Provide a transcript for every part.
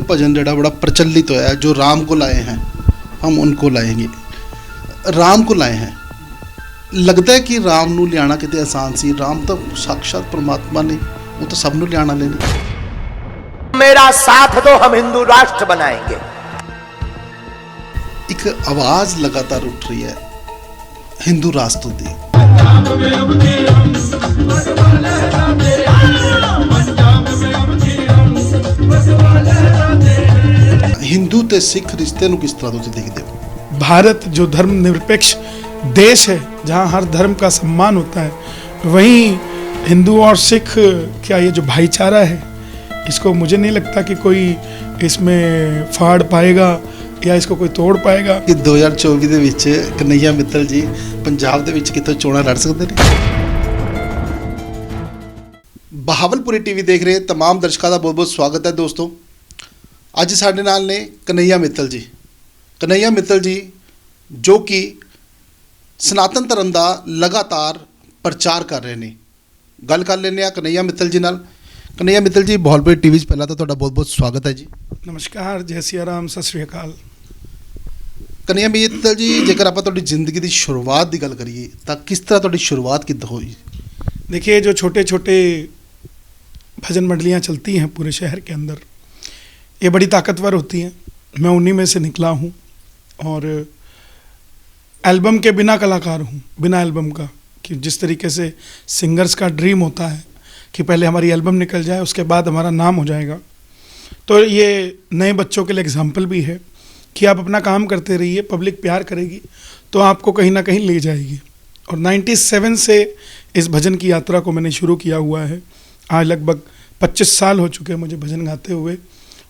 भजन जड़ा बड़ा प्रचलित होया है, जो राम को लाए हैं हम उनको लाएंगे, राम को लाए हैं। लगता है कि राम नू लियाना किते आसान सी, राम तो साक्षात परमात्मा ने, वो तो सब नू लियाना लेने। मेरा साथ दो, हम हिंदू राष्ट्र बनाएंगे। एक आवाज लगातार उठ रही है हिंदू राष्ट्र दी। हिंदू ते सिख रिश्ते नू किस तरह तुसीं देखदे हो? भारत जो धर्मनिरपेक्ष देश है, जहाँ हर धर्म का सम्मान होता है, वहीं हिंदू और सिख क्या ये जो भाईचारा है, इसको मुझे नहीं लगता कि कोई इसमें फाड़ पाएगा या इसको कोई तोड़ पाएगा। कि 2024 ਦੇ ਵਿੱਚ ਕਨਈਆ ਮਿੱਤਲ ਜੀ ਪੰਜਾਬ ਦੇ ਵਿੱਚ ਕਿਤੋਂ ਚੋਣਾਂ ਲੜ ਸਕਦੇ ਨੇ? ਬਹਾਵਲਪੁਰੀ ਟੀਵੀ ਦੇਖ ਰਹੇ तमाम ਦਰਸ਼ਕਾਂ ਦਾ ਬਹੁਤ-ਬਹੁਤ ਸਵਾਗਤ ਹੈ ਦੋਸਤੋ। ਅੱਜ ਸਾਡੇ ਨਾਲ ਨੇ ਕਨਈਆ ਮਿੱਤਲ ਜੀ। ਕਨਈਆ ਮਿੱਤਲ ਜੀ ਜੋ ਕਿ ਸਨਾਤਨ ਧਰਮ ਦਾ ਲਗਾਤਾਰ ਪ੍ਰਚਾਰ ਕਰ ਰਹੇ ਨੇ। ਗੱਲ ਕਰ ਲੈਂਦੇ ਆ ਕਨਈਆ ਮਿੱਤਲ ਜੀ ਨਾਲ। कन्हैया मित्तल जी, बहावलपुरी टीवी पहला तो तुहाडा बहुत बहुत स्वागत है जी। नमस्कार, जय सिया राम, सत श्री अकाल। कन्हैया मित्तल जी, जेकर आप तुहाडी जिंदगी की शुरुआत की गल करिए तो किस तरह तुहाडी शुरुआत किद्दां हुई? देखिए, जो छोटे छोटे भजन मंडलियाँ चलती हैं पूरे शहर के अंदर, ये बड़ी ताकतवर होती हैं। मैं उन्हीं में से निकला हूँ और एल्बम के बिना कलाकार हूँ, बिना एल्बम का। कि जिस तरीके से सिंगर्स का ड्रीम होता है कि पहले हमारी एल्बम निकल जाए, उसके बाद हमारा नाम हो जाएगा, तो ये नए बच्चों के लिए एग्जाम्पल भी है कि आप अपना काम करते रहिए, पब्लिक प्यार करेगी तो आपको कहीं ना कहीं ले जाएगी। और 97 से इस भजन की यात्रा को मैंने शुरू किया हुआ है। आज लगभग 25 साल हो चुके हैं मुझे भजन गाते हुए,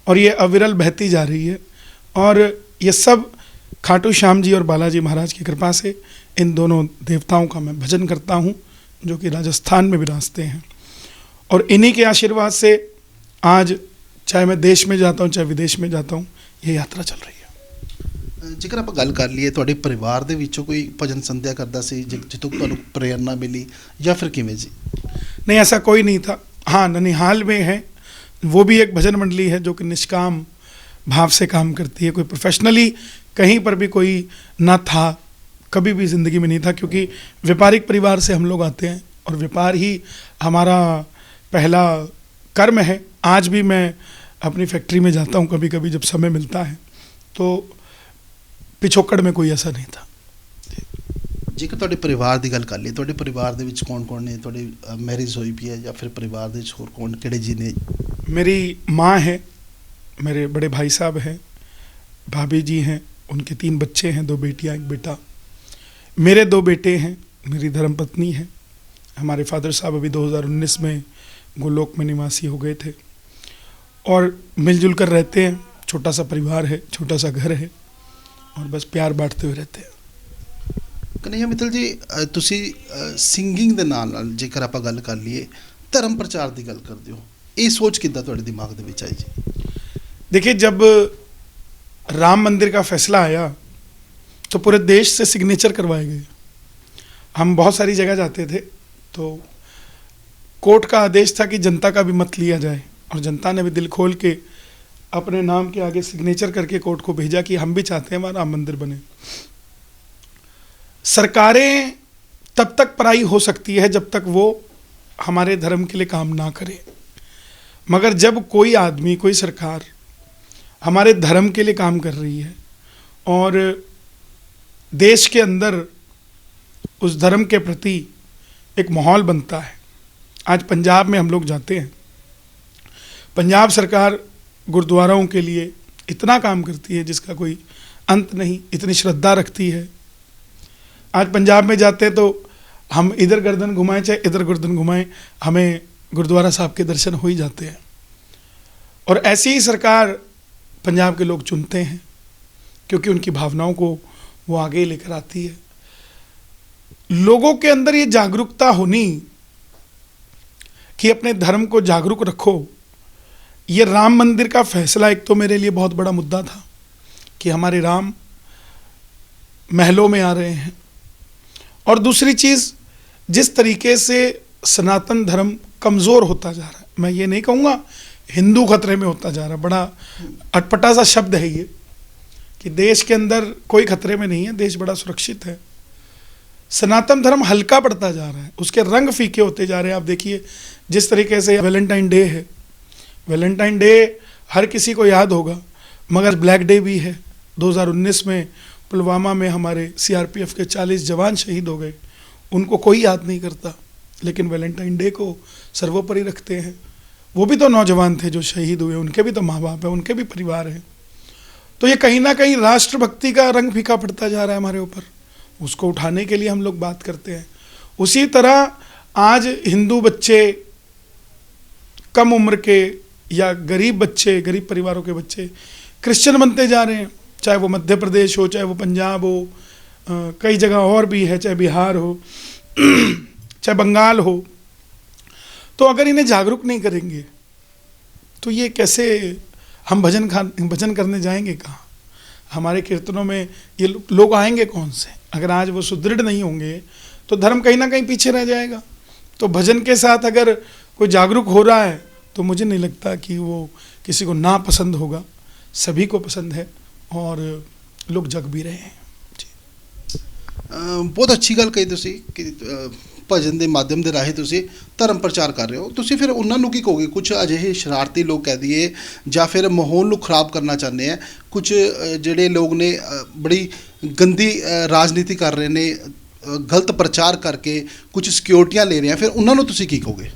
और ये अविरल बहती जा रही है। और ये सब खाटू श्याम जी और बालाजी महाराज की कृपा से, इन दोनों देवताओं का मैं भजन करता हूँ जो कि राजस्थान में विराजते हैं। और इन्हीं के आशीर्वाद से आज चाहे मैं देश में जाता हूँ चाहे विदेश में जाता हूँ, ये यात्रा चल रही है। जेकर आप गल कर लीए तुहाडे परिवार दे विचों कोई भजन संध्या करदा सी जितों तुहानूं प्रेरणा मिली या फिर किवें जी? नहीं, ऐसा कोई नहीं था। हाँ, ननिहाल में है, वो भी एक भजन मंडली है जो कि निष्काम भाव से काम करती है। कोई प्रोफेशनली कहीं पर भी कोई ना था, कभी भी ज़िंदगी में नहीं था, क्योंकि व्यापारिक परिवार से हम लोग आते हैं और व्यापार ही हमारा पहला कर्म है। आज भी मैं अपनी फैक्ट्री में जाता हूँ कभी कभी जब समय मिलता है, तो पिछोकड़ में कोई ऐसा नहीं था। जेकर तुहाडे परिवार की गल कर लीए, तुहाडे परिवार दे विच कौन कौन ने? तुहाडी मैरिज होई पई है या फिर परिवार दे होर कौन किहड़े जी ने? मेरी माँ है, मेरे बड़े भाई साहब हैं, भाभी जी हैं, उनके 3 बच्चे हैं, 2 बेटियाँ 1 बेटा। मेरे 2 बेटे हैं, मेरी धर्मपत्नी है। हमारे फादर साहब अभी 2019 में गोलोक में निवासी हो गए थे, और मिलजुल कर रहते हैं। छोटा सा परिवार है, छोटा सा घर है, और बस प्यार बांटते हुए रहते हैं। कन्हैया मित्तल जी, तुसी सिंगिंग दे नाल नाल जेकर आपां गल कर लीए धर्म प्रचार की गल करदे हो, ये सोच किद्दां तुहाडे दिमाग दे विच आई जी? देखिए, जब राम मंदिर का फैसला आया तो पूरे देश से सिग्नेचर करवाए गए। हम बहुत सारी जगह जाते थे तो कोर्ट का आदेश था कि जनता का भी मत लिया जाए, और जनता ने भी दिल खोल के अपने नाम के आगे सिग्नेचर करके कोर्ट को भेजा कि हम भी चाहते हैं हमारा राम मंदिर बने। सरकारें तब तक पराई हो सकती है जब तक वो हमारे धर्म के लिए काम ना करे, मगर जब कोई आदमी, कोई सरकार हमारे धर्म के लिए काम कर रही है और देश के अंदर उस धर्म के प्रति एक माहौल बनता है। आज पंजाब में हम लोग जाते हैं, पंजाब सरकार गुरुद्वाराओं के लिए इतना काम करती है जिसका कोई अंत नहीं, इतनी श्रद्धा रखती है। आज पंजाब में जाते हैं तो हम इधर गर्दन घुमाएं चाहे इधर गर्दन घुमाएं, हमें गुरुद्वारा साहब के दर्शन हो ही जाते हैं। और ऐसी ही सरकार पंजाब के लोग चुनते हैं, क्योंकि उनकी भावनाओं को वो आगे लेकर आती है। लोगों के अंदर ये जागरूकता होनी कि अपने धर्म को जागरूक रखो। ये राम मंदिर का फैसला एक तो मेरे लिए बहुत बड़ा मुद्दा था कि हमारे राम महलों में आ रहे हैं, और दूसरी चीज़ जिस तरीके से सनातन धर्म कमज़ोर होता जा रहा है। मैं ये नहीं कहूँगा हिंदू खतरे में होता जा रहा है। बड़ा अटपटा सा शब्द है ये कि देश के अंदर कोई खतरे में नहीं है, देश बड़ा सुरक्षित है। सनातन धर्म हल्का पड़ता जा रहा है, उसके रंग फीके होते जा रहे हैं। आप देखिए जिस तरीके से वैलेंटाइन डे है, वैलेंटाइन डे हर किसी को याद होगा, मगर ब्लैक डे भी है। 2019 में पुलवामा में हमारे सीआरपीएफ के 40 जवान शहीद हो गए, उनको कोई याद नहीं करता, लेकिन वैलेंटाइन डे को सर्वोपरि रखते हैं। वो भी तो नौजवान थे जो शहीद हुए, उनके भी तो माँ बाप हैं, उनके भी परिवार हैं। तो ये कहीं ना कहीं राष्ट्रभक्ति का रंग फीका पड़ता जा रहा है हमारे ऊपर, उसको उठाने के लिए हम लोग बात करते हैं। उसी तरह आज हिंदू बच्चे, कम उम्र के या गरीब बच्चे, गरीब परिवारों के बच्चे क्रिश्चियन बनते जा रहे हैं, चाहे वो मध्य प्रदेश हो, चाहे वो पंजाब हो, कई जगह और भी है, चाहे बिहार हो चाहे बंगाल हो। तो अगर इन्हें जागरूक नहीं करेंगे तो ये कैसे हम भजन करने जाएंगे कहाँ? हमारे कीर्तनों में ये लोग आएंगे कौन से? अगर आज वो सुदृढ़ नहीं होंगे तो धर्म कहीं ना कहीं पीछे रह जाएगा। तो भजन के साथ अगर कोई जागरूक हो रहा है तो मुझे नहीं लगता कि वो किसी को ना पसंद होगा, सभी को पसंद है और लोग जग भी रहे हैं। ਬਹੁਤ ਅੱਛੀ ਗੱਲ ਕਹੀ ਤੁਸੀਂ ਕਿ ਭਜਨ ਦੇ ਮਾਧਿਅਮ ਦੇ ਰਾਹੀਂ ਤੁਸੀਂ ਧਰਮ ਪ੍ਰਚਾਰ ਕਰ ਰਹੇ ਹੋ। ਤੁਸੀਂ ਫਿਰ ਉਹਨਾਂ ਨੂੰ ਕੀ ਕਹੋਗੇ? ਕੁਝ ਅਜਿਹੇ ਸ਼ਰਾਰਤੀ ਲੋਕ ਕਹਿ ਦਈਏ ਜਾਂ ਫਿਰ ਮਾਹੌਲ ਨੂੰ ਖਰਾਬ ਕਰਨਾ ਚਾਹੁੰਦੇ ਆ, ਕੁਝ ਜਿਹੜੇ ਲੋਕ ਨੇ ਬੜੀ ਗੰਦੀ ਰਾਜਨੀਤੀ ਕਰ ਰਹੇ ਨੇ, ਗਲਤ ਪ੍ਰਚਾਰ ਕਰਕੇ कुछ सिक्योरिटियाँ ले रहे हैं, फिर उन्होंने ਤੁਸੀਂ ਕੀ ਕਹੋਗੇ?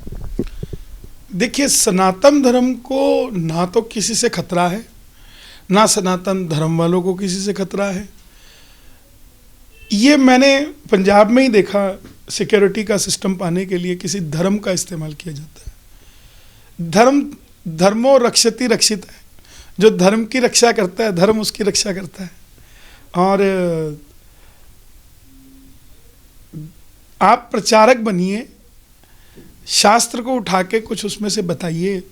देखिए, सनातन धर्म को ना तो किसी से खतरा है, ना सनातन धर्म वालों को किसी से खतरा है। ये मैंने पंजाब में ही देखा, सिक्योरिटी का सिस्टम पाने के लिए किसी धर्म का इस्तेमाल किया जाता है। धर्मो रक्षति रक्षित है, जो धर्म की रक्षा करता है धर्म उसकी रक्षा करता है। और आप प्रचारक बनिए, शास्त्र को उठा के कुछ उसमें से बताइए,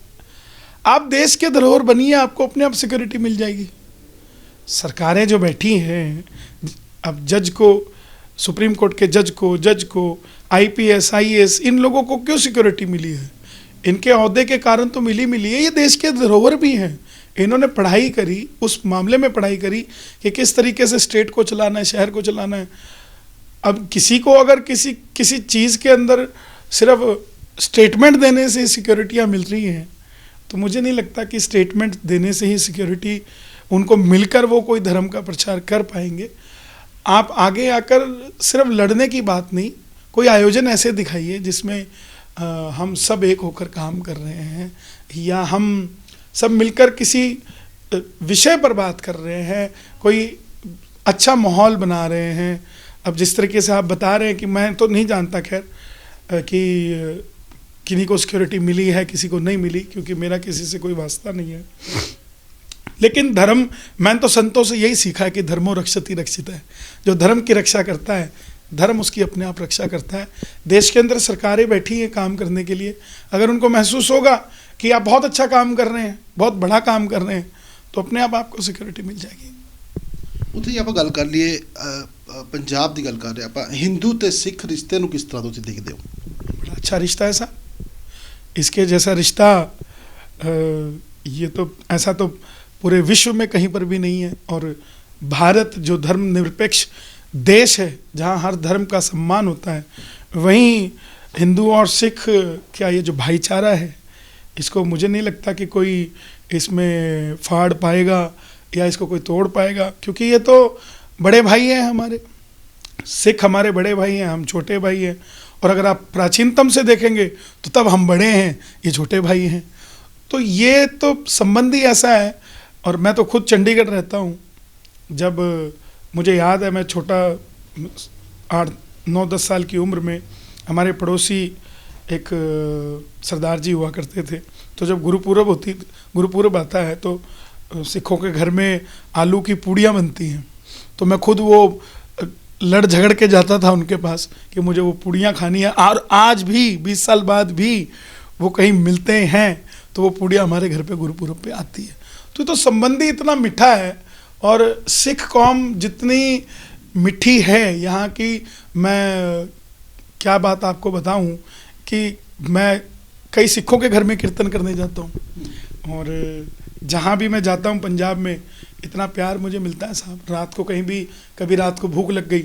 आप देश के धरोहर बनिए, आपको अपने आप सिक्योरिटी मिल जाएगी। सरकारें जो बैठी हैं, अब जज को, सुप्रीम कोर्ट के जज को आईपीएस आईएएस, इन लोगों को क्यों सिक्योरिटी मिली है? इनके ओहदे के कारण तो मिली है। ये देश के धरोहर भी हैं, इन्होंने पढ़ाई करी, उस मामले में पढ़ाई करी कि किस तरीके से स्टेट को चलाना है, शहर को चलाना है। अब किसी को अगर किसी चीज़ के अंदर सिर्फ स्टेटमेंट देने से सिक्योरिटियाँ मिल रही हैं, तो मुझे नहीं लगता कि स्टेटमेंट देने से ही सिक्योरिटी, उनको मिलकर वो कोई धर्म का प्रचार कर पाएंगे। आप आगे आकर सिर्फ लड़ने की बात नहीं, कोई आयोजन ऐसे दिखाइए जिसमें हम सब एक होकर काम कर रहे हैं, या हम सब मिलकर किसी विषय पर बात कर रहे हैं, कोई अच्छा माहौल बना रहे हैं। अब जिस तरीके से आप बता रहे हैं कि मैं तो नहीं जानता खैर कि किन्हीं को सिक्योरिटी मिली है, किसी को नहीं मिली, क्योंकि मेरा किसी से कोई वास्ता नहीं है। लेकिन धर्म, मैंने तो संतों से यही सीखा है कि धर्मो रक्षति रक्षित है। जो धर्म की रक्षा करता है, धर्म उसकी अपने आप रक्षा करता है। देश के अंदर सरकारें बैठी हैं काम करने के लिए, अगर उनको महसूस होगा कि आप बहुत अच्छा काम कर रहे हैं, बहुत बड़ा काम कर रहे हैं, तो अपने आप आपको सिक्योरिटी मिल जाएगी। ਉੱਥੇ ਆਪਾਂ ਗੱਲ ਕਰ ਲਈਏ, ਪੰਜਾਬ ਦੀ ਗੱਲ कर रहे ਆਪਾਂ, हिंदू ਤੇ सिख रिश्ते ਨੂੰ किस तरह ਤੁਸੀਂ देखते हो? बड़ा अच्छा रिश्ता है साहब, इसके जैसा रिश्ता ये तो ऐसा तो पूरे विश्व में कहीं पर भी नहीं है। और भारत जो धर्मनिरपेक्ष देश है, जहाँ हर धर्म का सम्मान होता है, वहीं हिंदू और सिख क्या ये जो भाईचारा है, इसको मुझे नहीं लगता कि कोई इसमें फाड़ पाएगा या इसको कोई तोड़ पाएगा, क्योंकि ये तो बड़े भाई हैं हमारे। सिख हमारे बड़े भाई हैं, हम छोटे भाई हैं। और अगर आप प्राचीनतम से देखेंगे तो तब हम बड़े हैं, ये छोटे भाई हैं। तो ये तो संबंध ही ऐसा है। और मैं तो खुद चंडीगढ़ रहता हूँ, जब मुझे याद है मैं छोटा 8-9-10 साल की उम्र में, हमारे पड़ोसी एक सरदार जी हुआ करते थे, तो जब गुरुपूरब आता है तो सिखों के घर में आलू की पूड़ियाँ बनती हैं, तो मैं खुद वो लड़ झगड़ के जाता था उनके पास कि मुझे वो पूड़ियाँ खानी है। और आज भी 20 साल बाद भी वो कहीं मिलते हैं तो वो पूड़ियाँ हमारे घर पे गुरुपूरब पे आती है। तो संबंधी इतना मीठा है। और सिख कौम जितनी मीठी है यहाँ की, मैं क्या बात आपको बताऊँ कि मैं कई सिखों के घर में कीर्तन करने जाता हूँ, और जहाँ भी मैं जाता हूँ पंजाब में इतना प्यार मुझे मिलता है साहब। रात को कहीं भी, कभी रात को भूख लग गई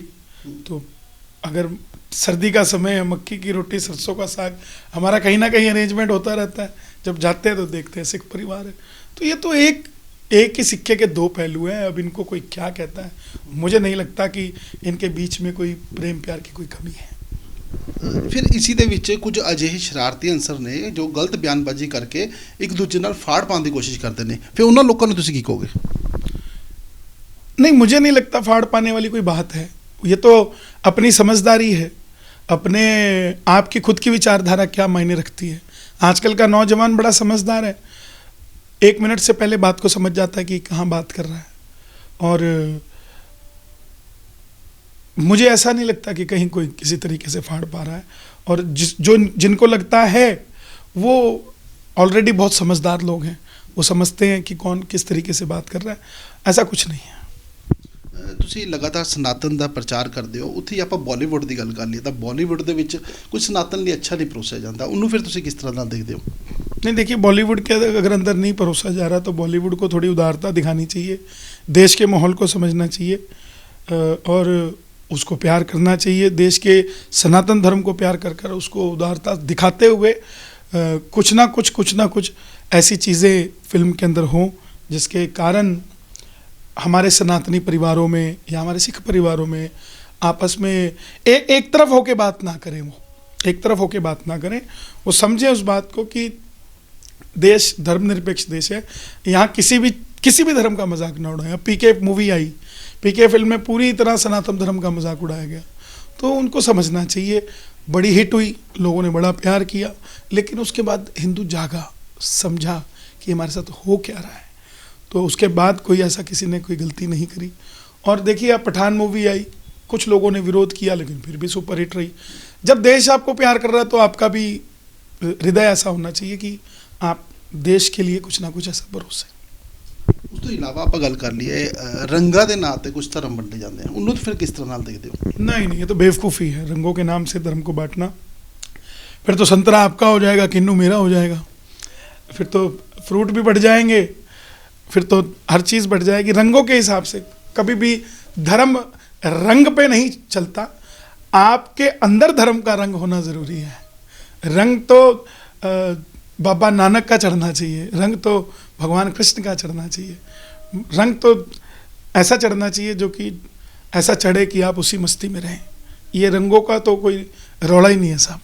तो अगर सर्दी का समय है, मक्की की रोटी सरसों का साग, हमारा कहीं ना कहीं अरेंजमेंट होता रहता है। जब जाते हैं तो देखते हैं सिख परिवार है। तो ये तो एक ही सिक्के के दो पहलू हैं। अब इनको कोई क्या कहता है, मुझे नहीं लगता कि इनके बीच में कोई प्रेम प्यार की कोई कमी है। ਫਿਰ ਇਸੀ ਦੇ ਵਿੱਚ ਕੁਝ ਅਜਿਹੇ ਸ਼ਰਾਰਤੀ ਅਨਸਰ ਨੇ ਜੋ ਗਲਤ ਬਿਆਨਬਾਜ਼ੀ ਕਰਕੇ ਇੱਕ ਦੂਜੇ ਨਾਲ ਫਾੜ ਪਾਉਣ ਦੀ ਕੋਸ਼ਿਸ਼ ਕਰਦੇ ਨੇ, ਫਿਰ ਉਹਨਾਂ ਲੋਕਾਂ ਨੂੰ ਤੁਸੀਂ ਕੀ ਕਹੋਗੇ? नहीं, मुझे नहीं लगता फाड़ पाने वाली कोई बात है। ये तो अपनी समझदारी है, अपने आप की खुद की विचारधारा क्या मायने रखती है। आजकल का नौजवान बड़ा समझदार है, 1 मिनट से पहले बात को समझ जाता है कि कहाँ बात कर रहा है। और मुझे ऐसा नहीं लगता कि कहीं कोई किसी तरीके से फाड़ पा रहा है। और जिनको लगता है वो ऑलरेडी बहुत समझदार लोग हैं, वो समझते हैं कि कौन किस तरीके से बात कर रहा है। ऐसा कुछ नहीं है। ਤੁਸੀਂ ਲਗਾਤਾਰ ਸਨਾਤਨ ਦਾ ਪ੍ਰਚਾਰ ਕਰਦੇ ਹੋ, ਉੱਥੇ ਹੀ ਆਪਾਂ ਬਾਲੀਵੁੱਡ ਦੀ ਗੱਲ ਕਰ ਲਈਏ ਤਾਂ ਬਾਲੀਵੁੱਡ ਦੇ ਵਿੱਚ ਕੁਝ ਸਨਾਤਨ ਲਈ ਅੱਛਾ ਨਹੀਂ ਪਰੋਸਿਆ ਜਾਂਦਾ, ਉਹਨੂੰ ਫਿਰ ਤੁਸੀਂ ਕਿਸ ਤਰ੍ਹਾਂ ਨਾਲ ਦੇਖਦੇ ਹੋ? नहीं, देखिए बॉलीवुड के अगर अंदर नहीं परोसा जा रहा तो बॉलीवुड को थोड़ी उदारता दिखानी चाहिए, देश के माहौल को समझना चाहिए और उसको प्यार करना चाहिए। देश के सनातन धर्म को प्यार कर कर उसको उदारता दिखाते हुए कुछ ना कुछ ऐसी चीज़ें फिल्म के अंदर हों जिसके कारण हमारे सनातनी परिवारों में या हमारे सिख परिवारों में आपस में एक तरफ होके बात ना करें, वो एक तरफ होके बात ना करें, वो समझें उस बात को कि देश धर्मनिरपेक्ष देश है, यहाँ किसी भी धर्म का मजाक ना उड़ाएं। पीके मूवी आई, पीके फिल्म में पूरी तरह सनातन धर्म का मजाक उड़ाया गया, तो उनको समझना चाहिए। बड़ी हिट हुई, लोगों ने बड़ा प्यार किया, लेकिन उसके बाद हिंदू जागा, समझा कि हमारे साथ हो क्या रहा है, तो उसके बाद कोई ऐसा किसी ने कोई गलती नहीं करी। और देखिए अब पठान मूवी आई, कुछ लोगों ने विरोध किया लेकिन फिर भी सुपर हिट रही। जब देश आपको प्यार कर रहा है तो आपका भी हृदय ऐसा होना चाहिए कि आप देश के लिए कुछ ना कुछ ऐसा भरोसे। ਉਸ ਤੋਂ ਇਲਾਵਾ ਆਪਾਂ ਗੱਲ ਕਰ ਲਈਏ ਰੰਗਾਂ ਦੇ ਨਾਂ ਤੇ ਕੁਝ ਧਰਮ ਵੰਡੇ ਜਾਂਦੇ ਆ, ਉਹਨੂੰ ਫਿਰ ਕਿਸ ਤਰ੍ਹਾਂ ਨਾਲ ਦੇਖਦੇ ਹੋ? नहीं, ये तो बेवकूफ़ी है, रंगों के नाम से धर्म को बांटना। फिर तो संतरा आपका हो जाएगा, किन्नू मेरा हो जाएगा, फिर तो फ्रूट भी बढ़ जाएंगे, फिर तो हर चीज़ बढ़ जाएगी। रंगों के हिसाब से कभी भी धर्म रंग पे नहीं चलता, आपके अंदर धर्म का रंग होना ज़रूरी है। रंग तो बाबा नानक का चढ़ना चाहिए, रंग तो भगवान कृष्ण का चढ़ना चाहिए, रंग तो ऐसा चढ़ना चाहिए जो कि ऐसा चढ़े कि आप उसी मस्ती में रहें। ये रंगों का तो कोई रौला ही नहीं है साहब।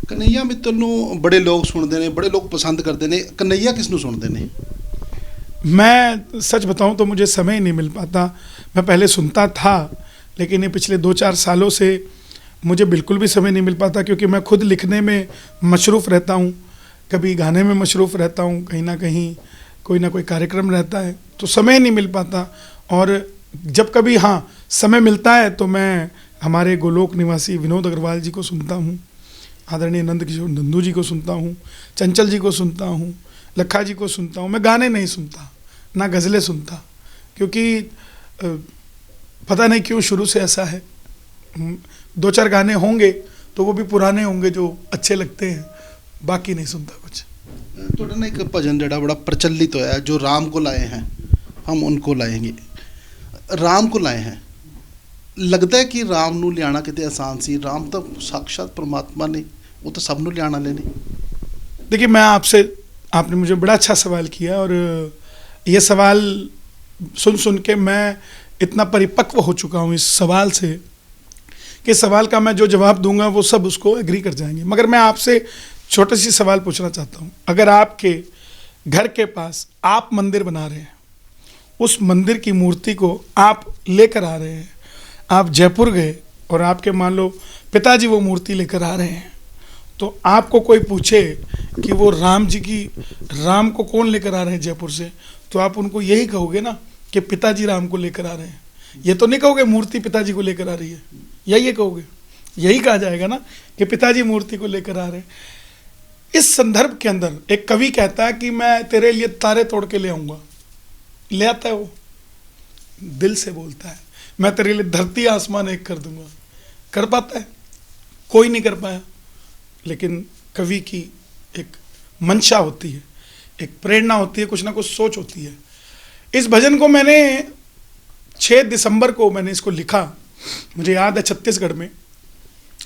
ਕਨਈਆ ਮਿੱਤਲ ਨੂੰ ਬੜੇ ਲੋਕ ਸੁਣਦੇ ਨੇ, बड़े लोग पसंद करते ਨੇ, कन्हैया किस ਨੂੰ ਸੁਣਦੇ ਨੇ? मैं सच बताऊं तो मुझे समय ही नहीं मिल पाता। मैं पहले सुनता था, लेकिन ये पिछले 2-4 सालों से मुझे बिल्कुल भी समय नहीं मिल पाता, क्योंकि मैं खुद लिखने में मशरूफ़ रहता हूँ, कभी गाने में मशरूफ़ रहता हूँ, कहीं ना कहीं कोई ना कोई कार्यक्रम रहता है, तो समय नहीं मिल पाता। और जब कभी हाँ समय मिलता है तो मैं हमारे गोलोक निवासी विनोद अग्रवाल जी को सुनता हूँ, आदरणीय नंद किशोर नंदू जी को सुनता हूँ, चंचल जी को सुनता हूँ, लखा जी को सुनता हूँ। मैं गाने नहीं सुनता, ना गज़लें सुनता, क्योंकि पता नहीं क्यों शुरू से ऐसा है। 2-4 गाने होंगे तो वो भी पुराने होंगे जो अच्छे लगते हैं, बाकी नहीं सुनता कुछ। ਤੁਹਾਡਾ ਨਾ ਇੱਕ ਭਜਨ ਜਿਹੜਾ ਬੜਾ ਪ੍ਰਚਲਿਤ ਹੋਇਆ, जो राम को लाए हैं हम उनको लाएंगे, राम को लाए हैं। लगता है कि राम ਨੂੰ ਲਿਆਣਾ ਕਿਤੇ ਆਸਾਨ ਸੀ? राम ਤਾਂ साक्षात परमात्मा ने, वो तो सब ਨੂੰ ਲਿਆਣਾ ਲੈਣੇ। देखिए, मैं आपने मुझे बड़ा अच्छा सवाल किया, और ये सवाल सुन के मैं इतना परिपक्व हो चुका हूँ इस सवाल से कि सवाल का मैं जो जवाब दूंगा वो सब उसको एग्री कर जाएंगे। मगर मैं आपसे छोटा सी सवाल पूछना चाहता हूँ। अगर आपके घर के पास आप मंदिर बना रहे हैं, उस मंदिर की मूर्ति को आप लेकर आ रहे हैं, आप जयपुर गए और आपके मान लो पिताजी वो मूर्ति लेकर आ रहे हैं, तो आपको कोई पूछे कि वो राम को कौन लेकर आ रहे हैं जयपुर से, तो आप उनको यही कहोगे ना कि पिताजी राम को लेकर आ रहे हैं। ये तो नहीं कहोगे मूर्ति पिताजी को लेकर आ रही है, या ये कहोगे? यही कहा जाएगा ना कि पिताजी मूर्ति को लेकर आ रहे हैं। इस संदर्भ के अंदर एक कवि कहता है कि मैं तेरे लिए तारे तोड़ के ले आऊँगा, ले आता है वो, दिल से बोलता है। मैं तेरे लिए धरती आसमान एक कर दूंगा, कर पाता है? कोई नहीं कर पाया। लेकिन कवि की एक मंशा होती है एक प्रेरणा होती है, कुछ ना कुछ सोच होती है। इस भजन को मैंने 6 दिसंबर को मैंने इसको लिखा। मुझे याद है छत्तीसगढ़ में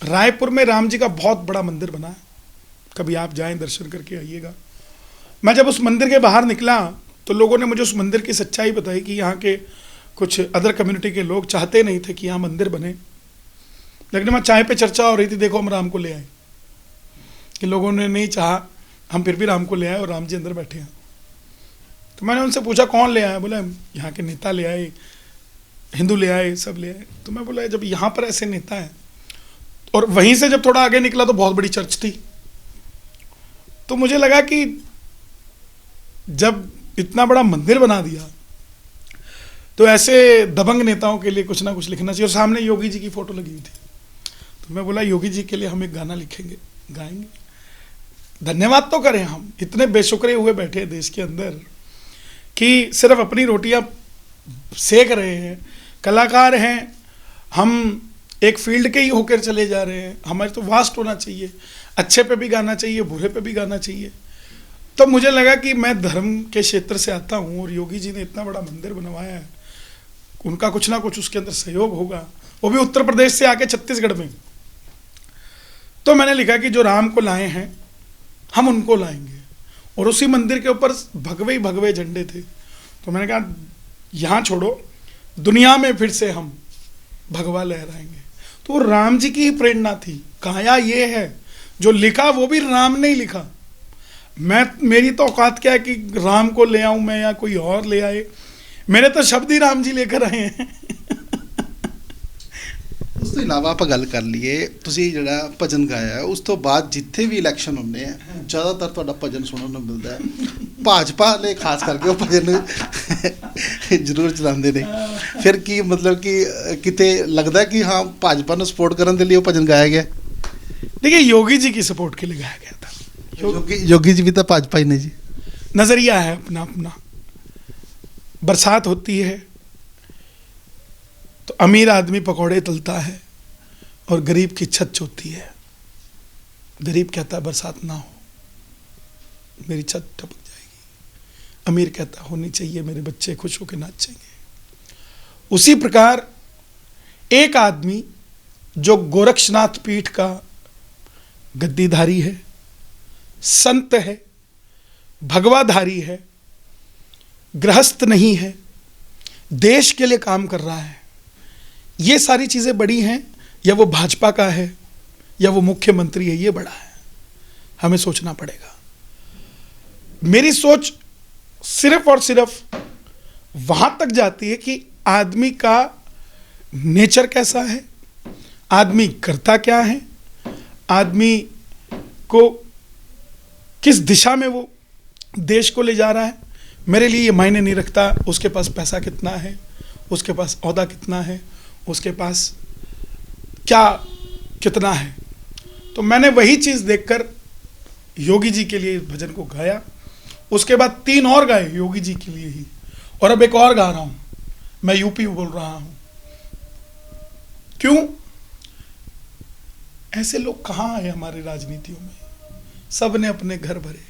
रायपुर में राम जी का बहुत बड़ा मंदिर बना है, कभी आप जाएं दर्शन करके आइएगा। मैं जब उस मंदिर के बाहर निकला तो लोगों ने मुझे उस मंदिर की सच्चाई बताई कि यहाँ के कुछ अदर कम्युनिटी के लोग चाहते नहीं थे कि यहाँ मंदिर बने, लेकिन मैं चाय पे चर्चा हो रही थी, देखो हम राम को ले आए, कि लोगों ने नहीं चाहा, हम फिर भी राम को ले आए और राम जी अंदर बैठे हैं। तो मैंने उनसे पूछा कौन ले आया? बोला यहाँ के नेता ले आए, हिंदू ले आए, सब ले आए। तो मैं बोला जब यहाँ पर ऐसे नेता हैं, और वहीं से जब थोड़ा आगे निकला तो बहुत बड़ी चर्च थी। तो मुझे लगा कि जब इतना बड़ा मंदिर बना दिया तो ऐसे दबंग नेताओं के लिए कुछ ना कुछ लिखना चाहिए। और सामने योगी जी की फोटो लगी हुई थी, तो मैं बोला योगी जी के लिए हम एक गाना लिखेंगे, गाएंगे। धन्यवाद तो करें, हम इतने बेशुक्रे हुए बैठे हैं देश के अंदर कि सिर्फ अपनी रोटियां सेक रहे हैं, कलाकार हैं हम, एक फील्ड के ही होकर चले जा रहे हैं। हमारे तो वास्ट होना चाहिए, अच्छे पे भी गाना चाहिए, बुरे पे भी गाना चाहिए। तो मुझे लगा कि मैं धर्म के क्षेत्र से आता हूँ और योगी जी ने इतना बड़ा मंदिर बनवाया है, उनका कुछ ना कुछ उसके अंदर सहयोग होगा, वो भी उत्तर प्रदेश से आके छत्तीसगढ़ में। तो मैंने लिखा कि जो राम को लाए हैं हम उनको लाएंगे। और उसी मंदिर के ऊपर भगवे ही भगवे झंडे थे। तो मैंने कहा यहाँ छोड़ो, दुनिया में फिर से हम भगवा लहराएंगे। तो राम जी की ही प्रेरणा थी। काया ये है जो लिखा वो भी राम ने ही लिखा। मेरी तो औकात क्या है कि राम को ले आऊं मैं या कोई और ले आए, मेरे तो शब्द ही राम जी लेकर आए हैं। ਉਸ ਤੋਂ ਇਲਾਵਾ ਆਪਾਂ ਗੱਲ ਕਰ ਲਈਏ, ਤੁਸੀਂ ਜਿਹੜਾ ਭਜਨ ਗਾਇਆ ਹੈ ਉਸ ਤੋਂ ਬਾਅਦ ਜਿੱਥੇ ਵੀ ਇਲੈਕਸ਼ਨ ਹੁੰਦੇ ਆ ਜ਼ਿਆਦਾਤਰ ਤੁਹਾਡਾ ਭਜਨ ਸੁਣਨ ਨੂੰ ਮਿਲਦਾ ਹੈ। ਭਾਜਪਾ ਵਾਲੇ ਖਾਸ ਕਰਕੇ ਉਹ ਭਜਨ ਜ਼ਰੂਰ ਚਲਾਉਂਦੇ ਨੇ। ਫਿਰ ਕੀ ਮਤਲਬ ਕਿ ਕਿਤੇ ਲੱਗਦਾ ਕਿ ਹਾਂ ਭਾਜਪਾ ਨੂੰ ਸਪੋਰਟ ਕਰਨ ਦੇ ਲਈ ਉਹ ਭਜਨ ਗਾਇਆ ਗਿਆ? देखिए योगी जी की सपोर्ट के लिए गाया गया था। योगी जी भी तो भाजपा ही ने जी। नजरिया है अपना अपना। बरसात होती है तो अमीर आदमी पकौड़े तलता है और गरीब की छत चोती है। गरीब कहता है बरसात ना हो, मेरी छत टपक जाएगी। अमीर कहता होनी चाहिए, मेरे बच्चे खुश होकर नाचेंगे। उसी प्रकार एक आदमी जो गोरक्षनाथ पीठ का गद्दीधारी है, संत है, भगवाधारी है, गृहस्थ नहीं है, देश के लिए काम कर रहा है, ये सारी चीज़ें बड़ी हैं। या वो भाजपा का है या वो मुख्यमंत्री है, ये बड़ा है। हमें सोचना पड़ेगा। मेरी सोच सिर्फ और सिर्फ वहाँ तक जाती है कि आदमी का नेचर कैसा है, आदमी करता क्या है, आदमी को किस दिशा में वो देश को ले जा रहा है। मेरे लिए ये मायने नहीं रखता उसके पास पैसा कितना है, उसके पास ओहदा कितना है, उसके पास क्या कितना है। तो मैंने वही चीज़ देखकर योगी जी के लिए इस भजन को गाया। उसके बाद 3 और गाए योगी जी के लिए ही, और अब एक और गा रहा हूँ। मैं यूपी बोल रहा हूँ। क्यों? ऐसे लोग कहाँ आए हमारे राजनीतियों में? सब ने अपने घर भरे।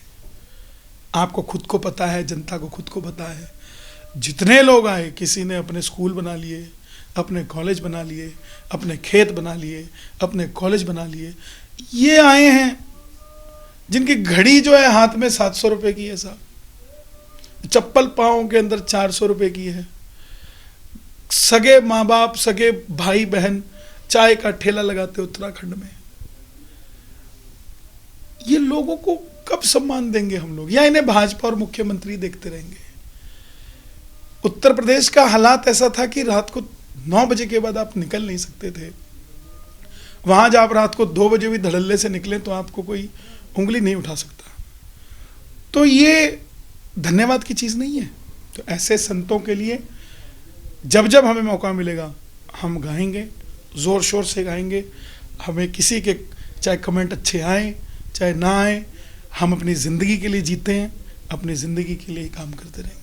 आपको खुद को पता है, जनता को खुद को पता है। जितने लोग आए, किसी ने अपने स्कूल बना लिए, अपने कॉलेज बना लिए, अपने खेत बना लिए, अपने कॉलेज बना लिए। ये आए हैं जिनकी घड़ी जो है हाथ में 700 रुपए की है साहब, चप्पल पाँव के अंदर 400 रुपए की है। सगे माँ बाप, सगे भाई बहन चाय का ठेला लगाते उत्तराखंड में। ये लोगों को कब सम्मान देंगे हम लोग? या इन्हें भाजपा और मुख्यमंत्री देखते रहेंगे? उत्तर प्रदेश का हालात ऐसा था कि रात को 9 बजे के बाद आप निकल नहीं सकते थे। वहां जब आप रात को 2 बजे भी धड़ल्ले से निकले तो आपको कोई उंगली नहीं उठा सकता। तो ये धन्यवाद की चीज नहीं है। तो ऐसे संतों के लिए जब जब हमें मौका मिलेगा हम गाएंगे, जोर शोर से गाएंगे। हमें किसी के चाहे कमेंट अच्छे आए चाहे ना आए, हम अपनी ज़िंदगी के लिए जीते हैं, अपनी ज़िंदगी के लिए ही काम करते रहेंगे।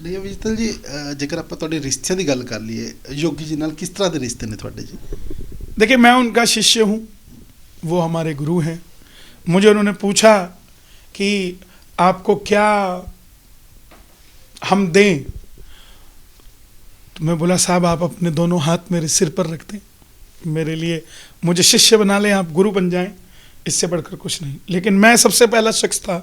नहीं विजतल जी, जेकर आप ਤੁਹਾਡੇ रिश्ते की गल कर लीए, योगी जी नाल किस तरह के रिश्ते ने ਤੁਹਾਡੇ जी? देखिए मैं उनका शिष्य हूँ, वो हमारे गुरु हैं। मुझे उन्होंने पूछा कि आपको क्या हम दें? तो मैं बोला, साहब आप अपने दोनों हाथ मेरे सिर पर रख दें, मेरे लिए मुझे शिष्य बना लें, आप गुरु बन जाएं, इससे बढ़कर कुछ नहीं। लेकिन मैं सबसे पहला शख्स था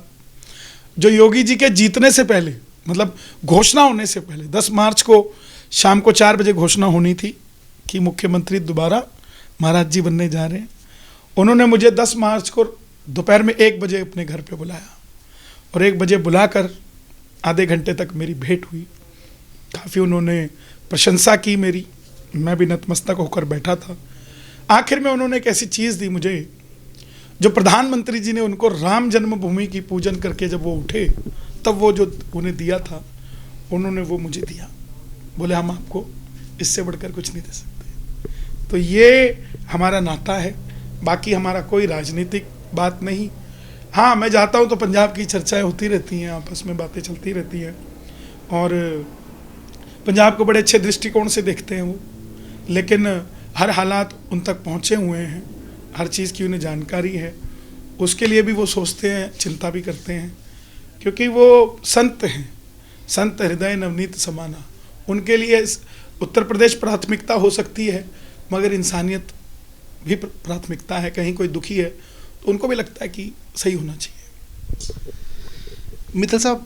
जो योगी जी के जीतने से पहले, मतलब घोषणा होने से पहले, 10 मार्च को शाम को 4 बजे घोषणा होनी थी कि मुख्यमंत्री दोबारा महाराज जी बनने जा रहे हैं। उन्होंने मुझे 10 मार्च को दोपहर में 1 बजे अपने घर पे बुलाया और 1 बजे बुलाकर आधे घंटे तक मेरी भेंट हुई। काफ़ी उन्होंने प्रशंसा की मेरी, मैं भी नतमस्तक होकर बैठा था। आखिर में उन्होंने एक ऐसी चीज़ दी मुझे जो प्रधानमंत्री जी ने उनको राम जन्मभूमि की पूजन करके जब वो उठे तब वो जो उन्हें दिया था, उन्होंने वो मुझे दिया। बोले हम आपको इससे बढ़कर कुछ नहीं दे सकते। तो ये हमारा नाता है, बाकी हमारा कोई राजनीतिक बात नहीं। हाँ, मैं जाता हूँ तो पंजाब की चर्चाएं होती रहती हैं, आपस में बातें चलती रहती हैं और पंजाब को बड़े अच्छे दृष्टिकोण से देखते हैं वो, लेकिन हर हालात उन तक पहुँचे हुए हैं, हर चीज़ की उन्हें जानकारी है, उसके लिए भी वो सोचते हैं, चिंता भी करते हैं, क्योंकि वो संत हैं, संत हृदय नवनीत समाना। उनके लिए उत्तर प्रदेश प्राथमिकता हो सकती है, मगर इंसानियत भी प्राथमिकता है। कहीं कोई दुखी है तो उनको भी लगता है कि सही होना चाहिए। ਮਿੱਤਲ ਸਾਹਿਬ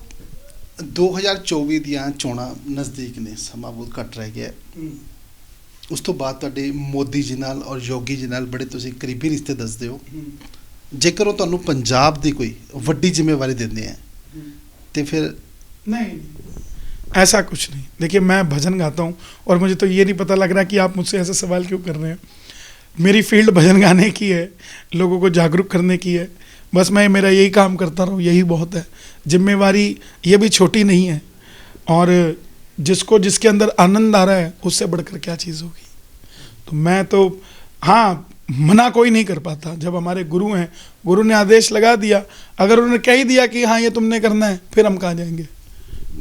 2024 ਦੀਆਂ ਚੋਣਾਂ ਨਜ਼ਦੀਕ ਨੇ, ਸਮਾਂ ਬਹੁਤ ਘੱਟ ਰਹਿ ਗਿਆ ਹੈ। ਉਸ ਤੋਂ ਬਾਅਦ ਤੁਹਾਡੇ ਮੋਦੀ ਜੀ ਨਾਲ ਔਰ ਯੋਗੀ ਜੀ ਨਾਲ ਬੜੇ ਤੁਸੀਂ ਕਰੀਬੀ ਰਿਸ਼ਤੇ ਦੱਸਦੇ ਹੋ। ਜੇਕਰ ਉਹ ਤੁਹਾਨੂੰ ਪੰਜਾਬ ਦੀ ਕੋਈ ਵੱਡੀ ਜ਼ਿੰਮੇਵਾਰੀ ਦਿੰਦੇ ਆ तो फिर? नहीं, ऐसा कुछ नहीं। देखिए, मैं भजन गाता हूँ और मुझे तो ये नहीं पता लग रहा कि आप मुझसे ऐसा सवाल क्यों कर रहे हैं। मेरी फील्ड भजन गाने की है, लोगों को जागरूक करने की है, बस मैं मेरा यही काम करता रहूँ, यही बहुत है। जिम्मेवारी ये भी छोटी नहीं है और जिसको जिसके अंदर आनंद आ रहा है उससे बढ़कर क्या चीज़ होगी। तो मैं तो हाँ, मना कोई नहीं कर पाता। जब हमारे गुरु हैं, गुरु ने आदेश लगा दिया, अगर उन्होंने कह ही दिया कि हाँ ये तुमने करना है, फिर हम कहाँ जाएंगे।